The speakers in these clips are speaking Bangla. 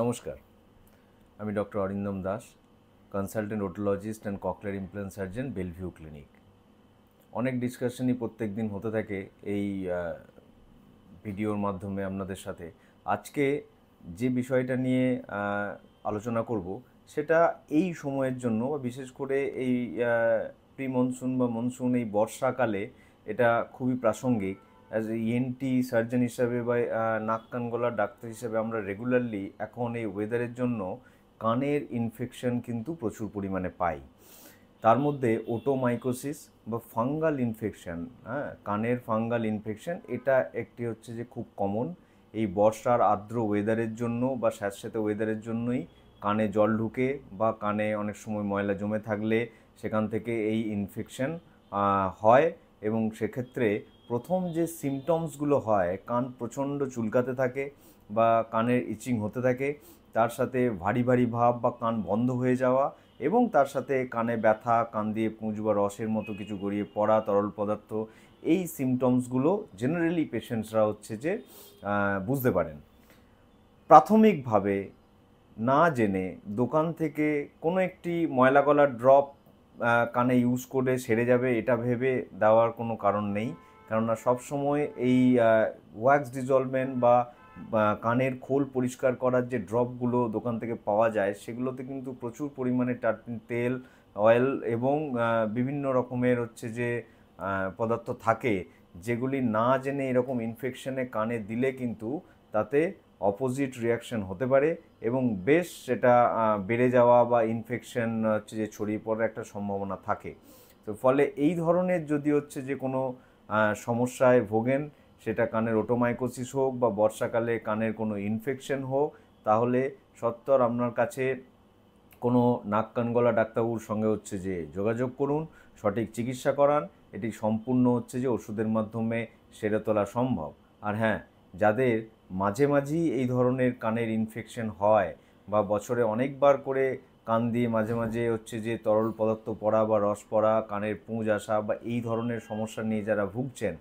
নমস্কার, আমি doctor Arindam Das, consultant otologist and cochlear implant surgeon, Bellevue clinic. অনেক ডিসকাশনই প্রত্যেক দিন হতে থাকে এই ভিডিওর মাধ্যমে আপনাদের সাথে। আজকে যে বিষয়টা নিয়ে আলোচনা করব সেটা এই সময়ের জন্য, বা বিশেষ করে এই প্রি মনসুন বা মনসুন, এই বর্ষাকালে এটা খুবই প্রাসঙ্গিক। অ্যাজ এ ইএনটি সার্জন হিসাবে বা নাক কান গলার ডাক্তার হিসাবে আমরা রেগুলারলি এখন এই ওয়েদারের জন্য কানের ইনফেকশন কিন্তু প্রচুর পরিমাণে পাই। তার মধ্যে ওটোমাইকোসিস বা ফাঙ্গাল ইনফেকশন, কানের ফাঙ্গাল ইনফেকশন, এটা একটি হচ্ছে যে খুব কমন। এই বর্ষার আর্দ্র ওয়েদারের জন্য বা স্যাঁতস্যাঁতে ওয়েদারের জন্যই কানে জল ঢুকে বা কানে অনেক সময় ময়লা জমে থাকলে সেখান থেকে এই ইনফেকশন হয়। এবং সেক্ষেত্রে প্রথম যে সিমটমসগুলো হয়, কান প্রচণ্ড চুলকাতে থাকে বা কানের ইচিং হতে থাকে, তার সাথে ভারী ভারী ভাব বা কান বন্ধ হয়ে যাওয়া, এবং তার সাথে কানে ব্যথা, কান দিয়ে পুঁজ বা রসের মতো কিছু গড়িয়ে পড়া, তরল পদার্থ। এই সিমটমসগুলো জেনারেলি পেশেন্টসরা হচ্ছে যে বুঝতে পারেন। প্রাথমিকভাবে না জেনে দোকান থেকে কোনো একটি ময়লা গলার ড্রপ কানে ইউজ করে সেরে যাবে এটা ভেবে দেওয়ার কোনো কারণ নেই। কেননা সবসময় এই ওয়্যাক্স ডিজলভেন্ট বা কানের খোল পরিষ্কার করার যে ড্রপগুলো দোকান থেকে পাওয়া যায়, সেগুলোতে কিন্তু প্রচুর পরিমাণে তেল, অয়েল এবং বিভিন্ন রকমের হচ্ছে যে পদার্থ থাকে, যেগুলি না জেনে এরকম ইনফেকশনে কানে দিলে কিন্তু তাতে অপোজিট রিয়াকশন হতে পারে এবং বেশ সেটা বেড়ে যাওয়া বা ইনফেকশন হচ্ছে যে ছড়িয়ে পড়ার একটা সম্ভাবনা থাকে। তো ফলে এই ধরনের যদি হচ্ছে যে কোনো সমস্যায় ভোগেন, সেটা কানের ওটোমাইকোসিস হোক বা বর্ষাকালে কানের কোনো ইনফেকশন হোক, তাহলে সত্বর আপনার কাছে কোনো নাক কান গলা ডাক্তারবাবুর সঙ্গে হচ্ছে যে যোগাযোগ করুন, সঠিক চিকিৎসা করান। এটি সম্পূর্ণ হচ্ছে যে ওষুধের মাধ্যমে সেরে তোলা সম্ভব। আর হ্যাঁ, যাদের মাঝে মাঝেই এই ধরনের কানের ইনফেকশন হয় বা বছরে অনেকবার করে কান দিয়ে মাঝে মাঝে হচ্ছে যে তরল পদার্থ পড়া বা রস পড়া, কানের পুঁজ আসা বা এই ধরনের সমস্যা নিয়ে যারা ভুগছেন,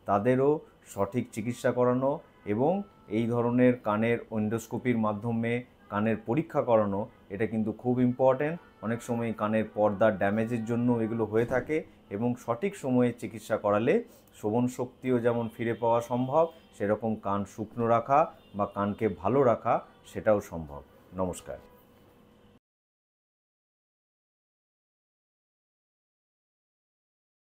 তাদেরও সঠিক চিকিৎসা করানো এবং এই ধরনের কানের এন্ডোস্কোপির মাধ্যমে কানের পরীক্ষা করানো, এটা কিন্তু খুব ইম্পর্ট্যান্ট। অনেক সময় কানের পর্দার ড্যামেজের জন্য এগুলো হয়ে থাকে এবং সঠিক সময়ে চিকিৎসা করালে শ্রবণ শক্তিও যেমন ফিরে পাওয়া সম্ভব, সেরকম কান শুকনো রাখা বা কানকে ভালো রাখা সেটাও সম্ভব। নমস্কার।